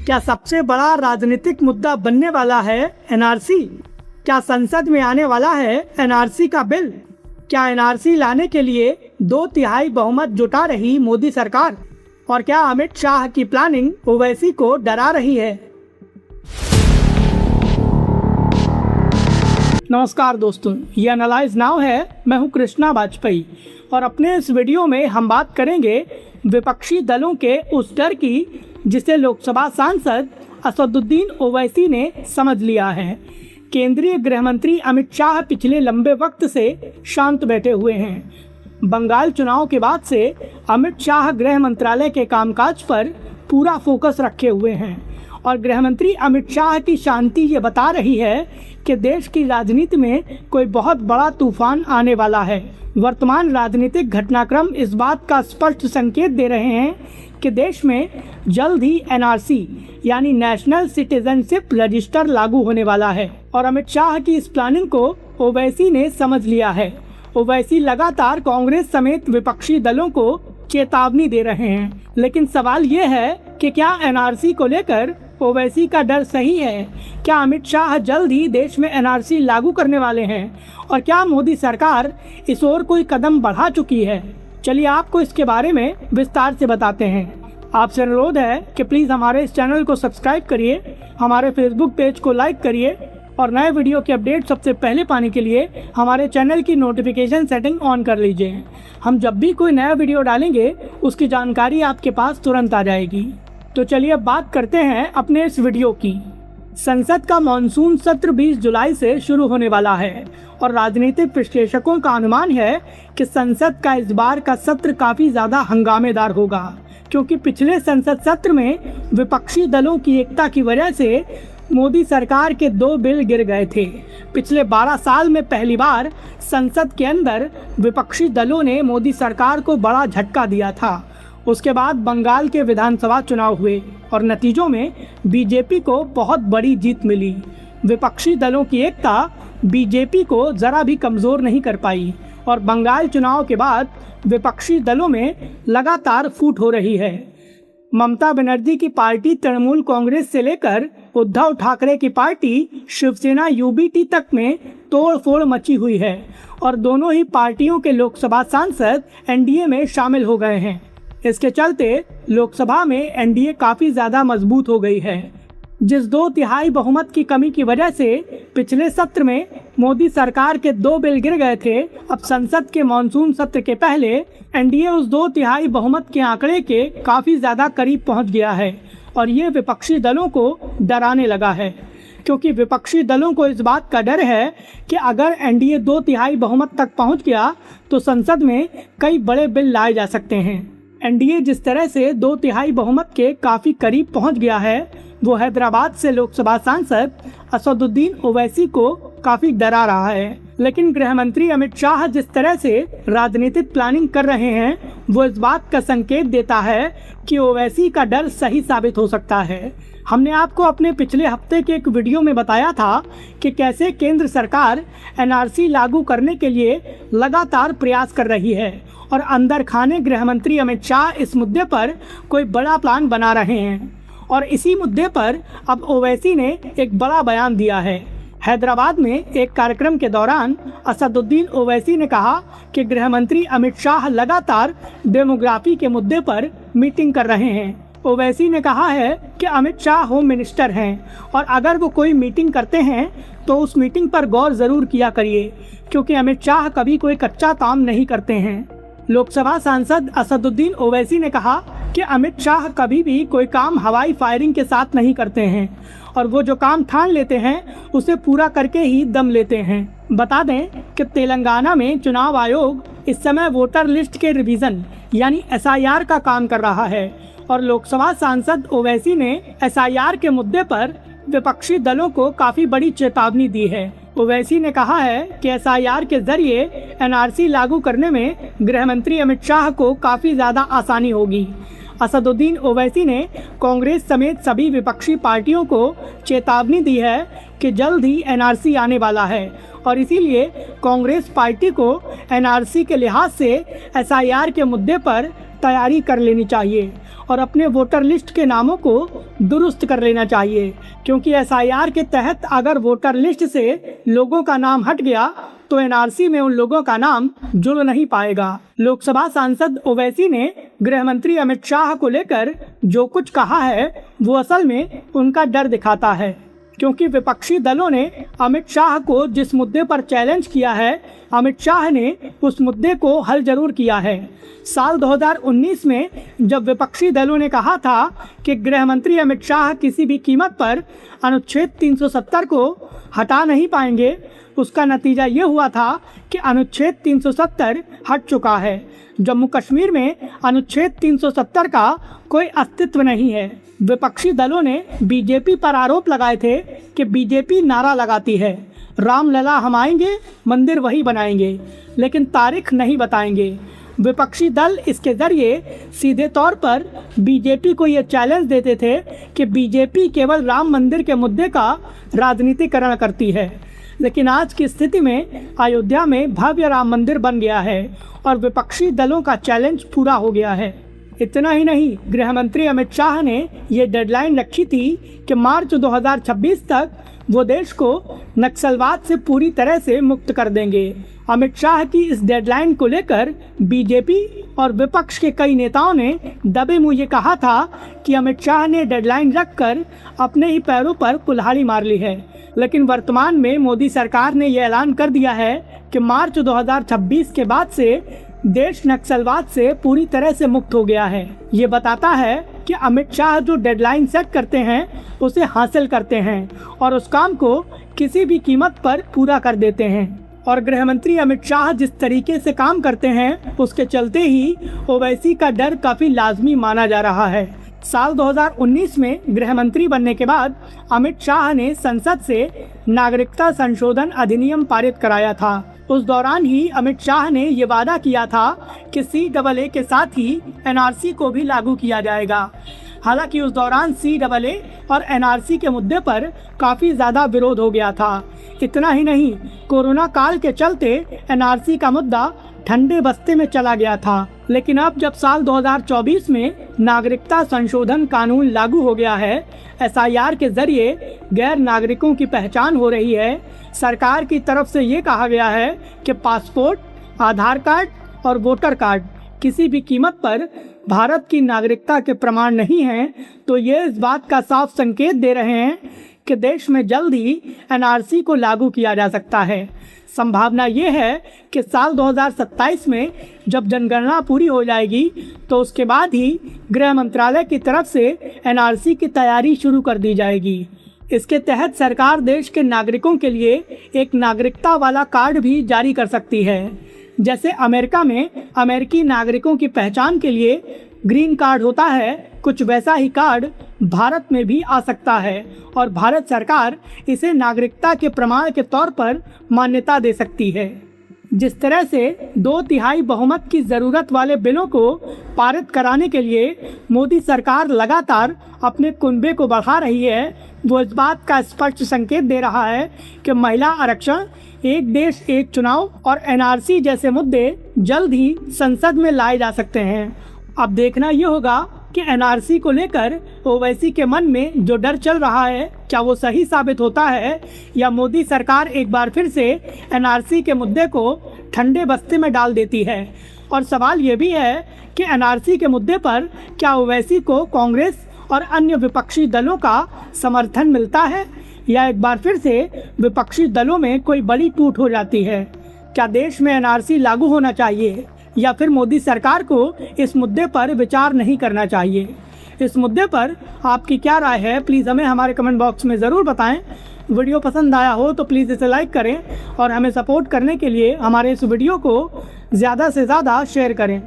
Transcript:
क्या सबसे बड़ा राजनीतिक मुद्दा बनने वाला है एनआरसी? क्या संसद में आने वाला है एनआरसी का बिल? क्या एनआरसी लाने के लिए 2/3 बहुमत जुटा रही मोदी सरकार? और क्या अमित शाह की प्लानिंग ओवैसी को डरा रही है? नमस्कार दोस्तों, ये एनालाइज नाउ है। मैं हूं कृष्णा वाजपेयी और अपने इस वीडियो में हम बात करेंगे विपक्षी दलों के उस डर की जिसे लोकसभा सांसद असदुद्दीन ओवैसी ने समझ लिया है। केंद्रीय गृह मंत्री अमित शाह पिछले लंबे वक्त से शांत बैठे हुए हैं। बंगाल चुनाव के बाद से अमित शाह गृह मंत्रालय के कामकाज पर पूरा फोकस रखे हुए हैं और गृह मंत्री अमित शाह की शांति ये बता रही है कि देश की राजनीति में कोई बहुत बड़ा तूफान आने वाला है। वर्तमान राजनीतिक घटनाक्रम इस बात का स्पष्ट संकेत दे रहे हैं कि देश में जल्द ही एनआरसी यानी नेशनल सिटीजनशिप रजिस्टर लागू होने वाला है और अमित शाह की इस प्लानिंग को ओवैसी ने समझ लिया है। ओवैसी लगातार कांग्रेस समेत विपक्षी दलों को चेतावनी दे रहे हैं, लेकिन सवाल ये है कि क्या एनआरसी को लेकर ओवैसी का डर सही है? क्या अमित शाह जल्द ही देश में एनआरसी लागू करने वाले हैं और क्या मोदी सरकार इस ओर कोई कदम बढ़ा चुकी है? चलिए आपको इसके बारे में विस्तार से बताते हैं। आपसे अनुरोध है कि प्लीज़ हमारे इस चैनल को सब्सक्राइब करिए, हमारे फेसबुक पेज को लाइक करिए और नए वीडियो के अपडेट सबसे पहले पाने के लिए हमारे चैनल की नोटिफिकेशन सेटिंग ऑन कर लीजिए। हम जब भी कोई नया वीडियो डालेंगे उसकी जानकारी आपके पास तुरंत आ जाएगी। तो चलिए अब बात करते हैं अपने इस वीडियो की। संसद का मॉनसून सत्र 20 जुलाई से शुरू होने वाला है और राजनीतिक विश्लेषकों का अनुमान है कि संसद का इस बार का सत्र काफ़ी ज़्यादा हंगामेदार होगा, क्योंकि पिछले संसद सत्र में विपक्षी दलों की एकता की वजह से मोदी सरकार के 2 बिल गिर गए थे। पिछले 12 साल में पहली बार संसद के अंदर विपक्षी दलों ने मोदी सरकार को बड़ा झटका दिया था। उसके बाद बंगाल के विधानसभा चुनाव हुए और नतीजों में बीजेपी को बहुत बड़ी जीत मिली। विपक्षी दलों की एकता बीजेपी को ज़रा भी कमज़ोर नहीं कर पाई और बंगाल चुनाव के बाद विपक्षी दलों में लगातार फूट हो रही है। ममता बनर्जी की पार्टी तृणमूल कांग्रेस से लेकर उद्धव ठाकरे की पार्टी शिवसेना यूबीटी तक में तोड़फोड़ मची हुई है और दोनों ही पार्टियों के लोकसभा सांसद एनडीए में शामिल हो गए हैं। इसके चलते लोकसभा में एनडीए काफ़ी ज़्यादा मजबूत हो गई है। जिस 2/3 बहुमत की कमी की वजह से पिछले सत्र में मोदी सरकार के 2 बिल गिर गए थे, अब संसद के मॉनसून सत्र के पहले एनडीए उस 2/3 बहुमत के आंकड़े के काफ़ी ज़्यादा करीब पहुंच गया है और ये विपक्षी दलों को डराने लगा है, क्योंकि विपक्षी दलों को इस बात का डर है कि अगर एनडीए 2/3 बहुमत तक पहुंच गया तो संसद में कई बड़े बिल लाए जा सकते हैं। एनडीए जिस तरह से 2/3 बहुमत के काफ़ी करीब पहुंच गया है, वो हैदराबाद से लोकसभा सांसद असदुद्दीन ओवैसी को काफ़ी डरा रहा है। लेकिन गृह मंत्री अमित शाह जिस तरह से राजनीतिक प्लानिंग कर रहे हैं, वो इस बात का संकेत देता है कि ओवैसी का डर सही साबित हो सकता है। हमने आपको अपने पिछले हफ्ते के एक वीडियो में बताया था कि कैसे केंद्र सरकार एनआरसी लागू करने के लिए लगातार प्रयास कर रही है और अंदर खाने गृह मंत्री अमित शाह इस मुद्दे पर कोई बड़ा प्लान बना रहे हैं और इसी मुद्दे पर अब ओवैसी ने एक बड़ा बयान दिया है। हैदराबाद में एक कार्यक्रम के दौरान असदुद्दीन ओवैसी ने कहा कि गृह मंत्री अमित शाह लगातार डेमोग्राफी के मुद्दे पर मीटिंग कर रहे हैं। ओवैसी ने कहा है कि अमित शाह होम मिनिस्टर हैं और अगर वो कोई मीटिंग करते हैं तो उस मीटिंग पर गौर ज़रूर किया करिए, क्योंकि अमित शाह कभी कोई कच्चा काम नहीं करते हैं। लोकसभा सांसद असदुद्दीन ओवैसी ने कहा कि अमित शाह कभी भी कोई काम हवाई फायरिंग के साथ नहीं करते हैं और वो जो काम ठान लेते हैं उसे पूरा करके ही दम लेते हैं। बता दें कि तेलंगाना में चुनाव आयोग इस समय वोटर लिस्ट के रिवीजन यानी एसआईआर का काम कर रहा है और लोकसभा सांसद ओवैसी ने एसआईआर के मुद्दे पर विपक्षी दलों को काफ़ी बड़ी चेतावनी दी है। ओवैसी ने कहा है कि एसआईआर के जरिए एनआरसी लागू करने में गृह मंत्री अमित शाह को काफ़ी ज़्यादा आसानी होगी। असदुद्दीन ओवैसी ने कांग्रेस समेत सभी विपक्षी पार्टियों को चेतावनी दी है कि जल्द ही एनआरसी आने वाला है और इसीलिए कांग्रेस पार्टी को एनआरसी के लिहाज से एसआईआर के मुद्दे पर तैयारी कर लेनी चाहिए और अपने वोटर लिस्ट के नामों को दुरुस्त कर लेना चाहिए, क्योंकि एसआईआर के तहत अगर वोटर लिस्ट से लोगों का नाम हट गया तो एनआरसी में उन लोगों का नाम जुड़ नहीं पाएगा। लोकसभा सांसद ओवैसी ने गृह मंत्री अमित शाह को लेकर जो कुछ कहा है वो असल में उनका डर दिखाता है, क्योंकि विपक्षी दलों ने अमित शाह को जिस मुद्दे पर चैलेंज किया है, अमित शाह ने उस मुद्दे को हल जरूर किया है। साल 2019 में जब विपक्षी दलों ने कहा था कि गृह मंत्री अमित शाह किसी भी कीमत पर अनुच्छेद 370 को हटा नहीं पाएंगे, उसका नतीजा ये हुआ था कि अनुच्छेद 370 हट चुका है। जम्मू कश्मीर में अनुच्छेद 370 का कोई अस्तित्व नहीं है। विपक्षी दलों ने बीजेपी पर आरोप लगाए थे कि बीजेपी नारा लगाती है, रामलला हम आएंगे, मंदिर वही बनाएंगे, लेकिन तारीख नहीं बताएंगे। विपक्षी दल इसके जरिए सीधे तौर पर बीजेपी को ये चैलेंज देते थे कि बीजेपी केवल राम मंदिर के मुद्दे का राजनीतिकरण करती है, लेकिन आज की स्थिति में अयोध्या में भव्य राम मंदिर बन गया है और विपक्षी दलों का चैलेंज पूरा हो गया है। इतना ही नहीं, गृह मंत्री अमित शाह ने ये डेडलाइन रखी थी कि मार्च 2026 तक वो देश को नक्सलवाद से पूरी तरह से मुक्त कर देंगे। अमित शाह की इस डेडलाइन को लेकर बीजेपी और विपक्ष के कई नेताओं ने दबे मुँह ये कहा था कि अमित शाह ने डेडलाइन रखकर अपने ही पैरों पर कुल्हाड़ी मार ली है, लेकिन वर्तमान में मोदी सरकार ने यह ऐलान कर दिया है कि मार्च 2026 के बाद से देश नक्सलवाद से पूरी तरह से मुक्त हो गया है। ये बताता है कि अमित शाह जो डेडलाइन सेट करते हैं उसे हासिल करते हैं और उस काम को किसी भी कीमत पर पूरा कर देते हैं। और गृह मंत्री अमित शाह जिस तरीके से काम करते हैं उसके चलते ही ओवैसी का डर काफ़ी लाजमी माना जा रहा है। साल 2019 में गृह मंत्री बनने के बाद अमित शाह ने संसद से नागरिकता संशोधन अधिनियम पारित कराया था। उस दौरान ही अमित शाह ने ये वादा किया था कि CAA के साथ ही NRC को भी लागू किया जाएगा। हालांकि उस दौरान CAA और NRC के मुद्दे पर काफ़ी ज़्यादा विरोध हो गया था। इतना ही नहीं, कोरोना काल के चलते NRC का मुद्दा ठंडे बस्ते में चला गया था। लेकिन अब जब साल 2024 में नागरिकता संशोधन कानून लागू हो गया है, SIR के जरिए गैर नागरिकों की पहचान हो रही है, सरकार की तरफ से ये कहा गया है कि पासपोर्ट, आधार कार्ड और वोटर कार्ड किसी भी कीमत पर भारत की नागरिकता के प्रमाण नहीं हैं, तो ये इस बात का साफ संकेत दे रहे हैं कि देश में जल्द ही NRC को लागू किया जा सकता है। संभावना ये है कि साल 2027 में जब जनगणना पूरी हो जाएगी तो उसके बाद ही गृह मंत्रालय की तरफ से NRC की तैयारी शुरू कर दी जाएगी। इसके तहत सरकार देश के नागरिकों के लिए एक नागरिकता वाला कार्ड भी जारी कर सकती है। जैसे अमेरिका में अमेरिकी नागरिकों की पहचान के लिए ग्रीन कार्ड होता है, कुछ वैसा ही कार्ड भारत में भी आ सकता है और भारत सरकार इसे नागरिकता के प्रमाण के तौर पर मान्यता दे सकती है। जिस तरह से 2/3 बहुमत की ज़रूरत वाले बिलों को पारित कराने के लिए मोदी सरकार लगातार अपने कुनबे को बढ़ा रही है, वो इस बात का स्पष्ट संकेत दे रहा है कि महिला आरक्षण, एक देश एक चुनाव और NRC जैसे मुद्दे जल्द ही संसद में लाए जा सकते हैं। अब देखना ये होगा कि NRC को लेकर ओवैसी के मन में जो डर चल रहा है क्या वो सही साबित होता है या मोदी सरकार एक बार फिर से NRC के मुद्दे को ठंडे बस्ते में डाल देती है। और सवाल ये भी है कि NRC के मुद्दे पर क्या ओवैसी को कांग्रेस और अन्य विपक्षी दलों का समर्थन मिलता है या एक बार फिर से विपक्षी दलों में कोई बड़ी टूट हो जाती है। क्या देश में NRC लागू होना चाहिए या फिर मोदी सरकार को इस मुद्दे पर विचार नहीं करना चाहिए। इस मुद्दे पर आपकी क्या राय है, प्लीज़ हमें हमारे कमेंट बॉक्स में ज़रूर बताएं। वीडियो पसंद आया हो तो प्लीज़ इसे लाइक करें और हमें सपोर्ट करने के लिए हमारे इस वीडियो को ज़्यादा से ज़्यादा शेयर करें।